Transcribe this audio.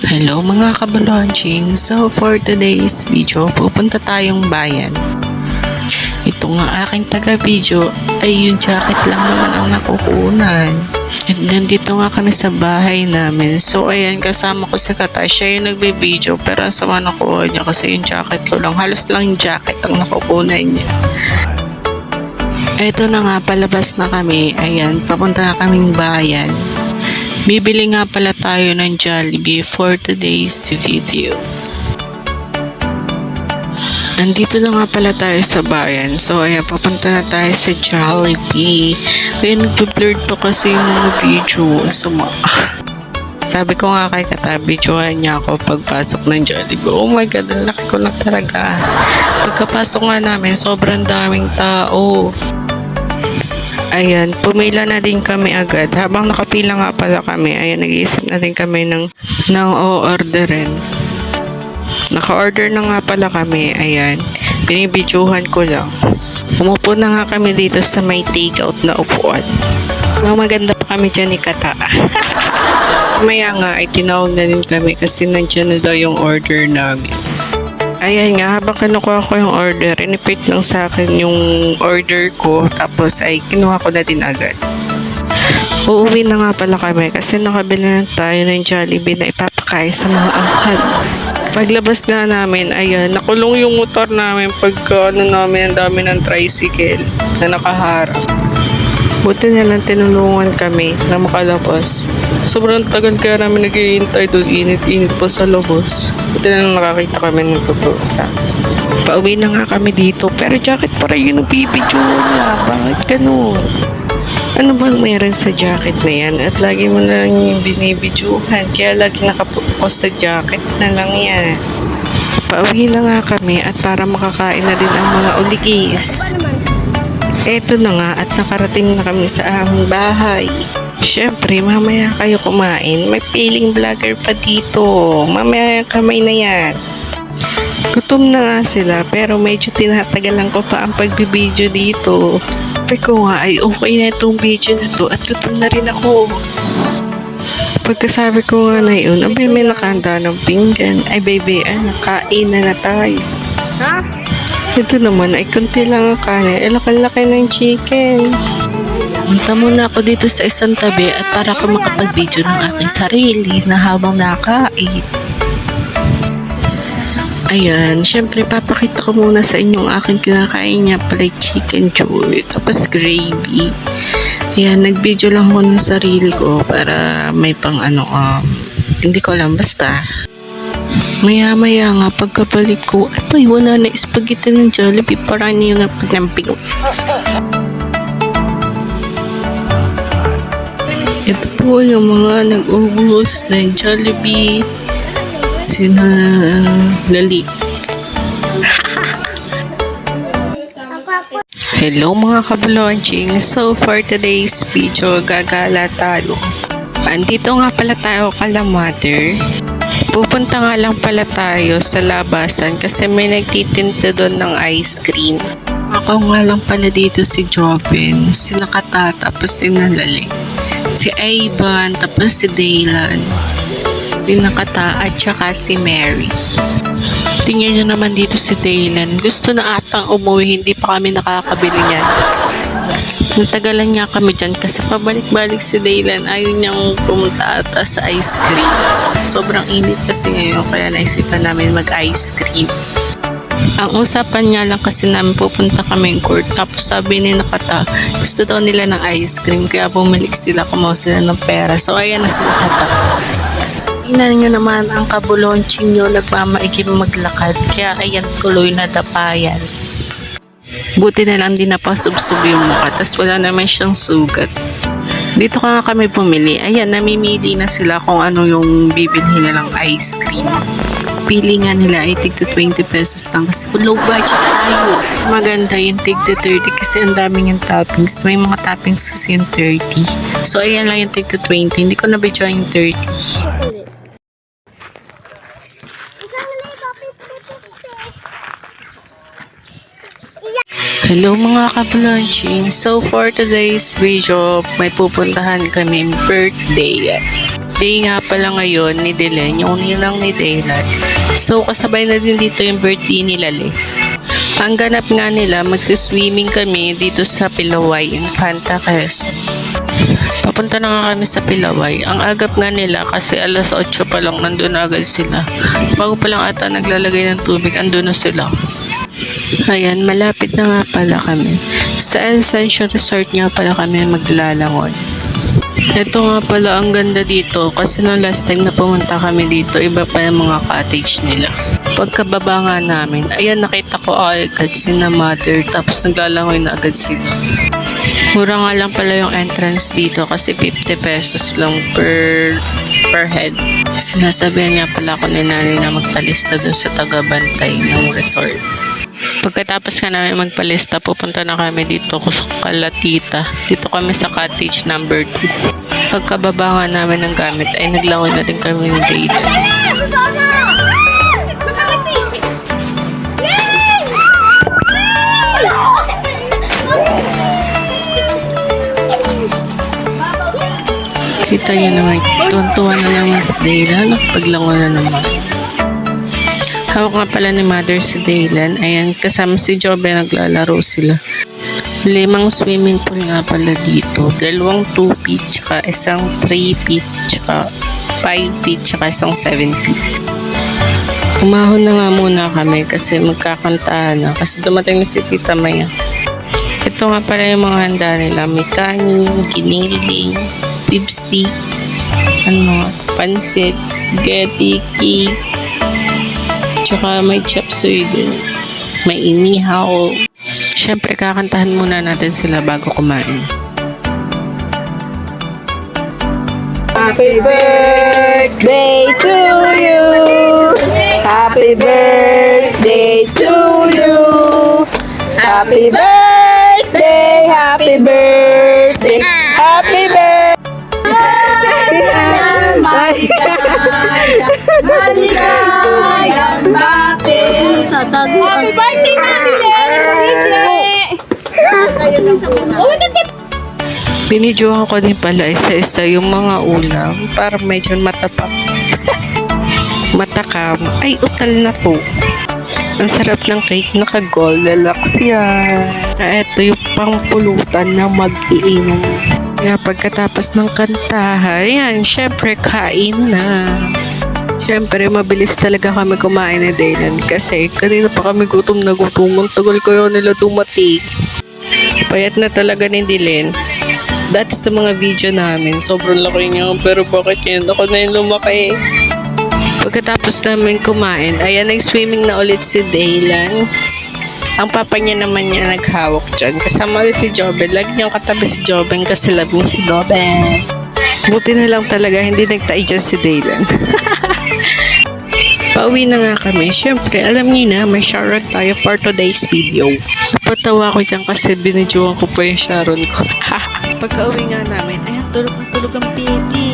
Hello mga kabalaunching! So for today's video, pupunta tayong bayan. Ito nga aking taga-video ay yung jacket lang naman ang nakukunan. And nandito nga kami sa bahay namin. So ayan, kasama ko si Kata. Siya yung nagbe-video pero ang sama nakuha niya kasi yung jacket ko lang. Halos lang yung jacket ang nakukunan niya. Ito na nga, palabas na kami. Ayan, papunta na kaming bayan. Bibili nga pala tayo ng Jollibee for today's video. Andito na nga pala tayo sa bayan. So ayan, papunta na tayo sa Jollibee. Ayan, nag-blurred pa kasi yung mga video. Sabi ko nga kay Kata, videohan niya ako pagpasok ng Jollibee. Oh my God, ang laki ko na talaga. Pagkapasok nga namin, sobrang daming tao. Ayan, pumila na din kami agad. Habang nakapila nga pala kami, ayan, nag-iisip na din kami ng o-orderin. Naka-order na nga pala kami, ayan. Binibidyohan ko lang. Umupo na nga kami dito sa may take-out na upuan. Maganda pa kami dyan ni Kata. Maya nga ay tinawag na din kami kasi nandiyan na daw yung order namin. Ayan nga, habang kinukuha ko yung order, repeat lang sa akin yung order ko, tapos ay kinuha ko na din agad. Uuwi na nga pala kami kasi nakabili na tayo ng Jollibee na ipapakain sa mga angkan. Paglabas nga namin, ayan, nakulong yung motor namin pagka namin, ang dami ng tricycle na nakaharap. Buti na lang tinulungan kami na makalabas. Sobrang tagal kaya namin naghihintay doon, init-init po sa lubos. Buti na lang nakakita kami ng totoo sa. Pauwi na nga kami dito, pero jacket pa rin yung bibidyo na. Bakit ganun? Ano bang meron sa jacket na yan? At lagi mo na lang yung binibidyohan, kaya lagi nakapokus sa jacket na lang yan. Pauwi na nga kami at para makakain na din ang mga uligis. Eto na nga at nakarating na kami sa aming bahay. Siyempre, mamaya kayo kumain. May piling vlogger pa dito. Mamaya kamay na yan. Gutom na nga sila pero medyo tinatagalan ko pa ang pagbibideo dito. Sabi ko nga ay okay na itong video na to at gutom na rin ako. Pagkasabi ko nga na yun, abay may nakahanda ng pinggan. Ay baby, kain na tayo. Ha? Ito naman ay konti lang ang kanin. Laki-laki ng chicken. Punta muna ako dito sa isang tabi at para ako makapag-video ng aking sarili na habang nakain. Ayan, syempre papakita ko muna sa inyo ang aking kinakain niya pala chicken joy, tapos gravy. Ayan, nag-video lang ko ng sarili ko para may pang hindi ko alam, basta. Maya-maya nga, pagkabalik ko, ay wala na spaghetti ng Jollibee, parang yun ang paglamping. Ito po yung mga nag-uubos ng Jollibee, sina Lali. Hello mga kabalaunching, so for today's video, gagala tayo. Andito nga pala tayo Kalamother. Pupunta nga lang pala tayo sa labasan kasi may nagtitinda doon ng ice cream. Ako nga lang pala dito si Joven, si Nakata, tapos si Nalali, si Ivan, tapos si Daylan, si Nakata at saka si Mary. Tingnan nyo naman dito si Daylan, gusto na atang umuwi, hindi pa kami nakakabili niyan. Natagalan niya kami dyan kasi pabalik-balik si Daylan, ayaw niyang pumunta ata sa ice cream. Sobrang init kasi ngayon kaya naisipan namin mag-ice cream. Ang usapan niya lang kasi namin pupunta kami court, tapos sabi ni Nakata gusto daw nila ng ice cream kaya bumalik sila, kumuha sila ng pera. So ayan na si Nakata. Tingnan nyo naman ang kabulaunching nyo, nagmamaigim maglakad kaya ayan, tuloy na dapayan. Buti na lang din napasubsob yung mukha, tas wala naman siyang sugat. Dito ka nga kami pumili. Ayan, namimili na sila kung ano yung bibilhin nilang ice cream. Pili nga nila ay tig to 20 pesos lang kasi low budget tayo. Maganda yung tig to 30 kasi ang daming yung toppings. May mga toppings kasi yung 30. So ayan lang yung tig to 20. Hindi ko nabidyo yung 30. Hello mga kabalaunching. So for today's video, may pupuntahan kami birthday. birthday nga pala ngayon ni Dylan, yung ninang ni Daylan. So, kasabay na din dito yung birthday ni Lale. Ang ganap nga nila, magsiswimming kami dito sa Pilaway, Infanta Quezon. Papunta na nga kami sa Pilaway. Ang agap nga nila kasi alas 8 pa lang nandun na agad sila. Bago pa lang ata naglalagay ng tubig, andun na sila. Ayan, malapit na nga pala kami. Sa El Sancho Resort nga pala kami maglalangon. Ito nga pala ang ganda dito kasi no last time na pumunta kami dito, iba pa yung mga cottage nila. Pagkababa nga namin, ayan nakita ko agad sina mother tapos naglalangoy na agad sila. Mura nga lang pala yung entrance dito kasi 50 pesos lang per head. Sinasabihan nga pala ako ni nanay na magpalista dun sa tagabantay ng resort. Pagkatapos nga namin magpalista, pupunta na kami dito sa Kalatita. Dito kami sa cottage number 2. Pagkababa nga namin ng gamit ay naglangoy na din kami ng Daylan. Kita niyo naman, tuwan-tuwa na naman si Daylan. Paglangoy na naman. Hawak nga pala ni mother si Daylan. Ayan, kasama si Jobe naglalaro sila. 5 swimming pool nga pala dito. 2 2 feet, tsaka isang 3 feet, tsaka 5 feet, tsaka isang 7 feet. Umahon na nga muna kami kasi magkakantahan na. Kasi dumating na si Tita Maya. Ito nga pala yung mga handa nila. May kanin, giniling, beef stick, pansit, spaghetti, cake, tsaka may chop suey din. May inihaw. Siyempre, kakantahan muna natin sila bago kumain. Happy birthday to you. Happy birthday to you. Happy birthday, happy birthday, happy birthday. Maligayang bakit. Happy birthday, Binidyohan ko din pala isa-isa yung mga ulam para medyo matapak. Matakam. Ay, utal na to. Ang sarap ng cake, naka-Goldilocks yan. Ito yung pangpulutan na mag-iinom. Kaya pagkatapos ng kantahan, yan, syempre kain na. Syempre, mabilis talaga kami kumain ni Daylan kasi kanina pa kami gutom na gutom. Ang tagal kaya nila dumating. Payat na talaga ni Dylan. Dati sa mga video namin, sobrang laki niya. Pero bakit yun? Ako na yung lumaki. Pagkatapos namin kumain, ayan, nag-swimming na ulit si Daylan. Ang papa niya naman niya naghawak dyan. Kasama rin si Joben. Lagi niyang katabi si Joben kasi love niya si Joben. Buti na lang talaga, hindi nagtayo dyan si Daylan. Pauwi na nga kami. Siyempre, alam niyo na, may Sharon tayo for today's video. Napatawa ko dyan kasi binidyohan ko pa yung Sharon ko. Pagka-uwi nga namin, ayan, tulog ang baby.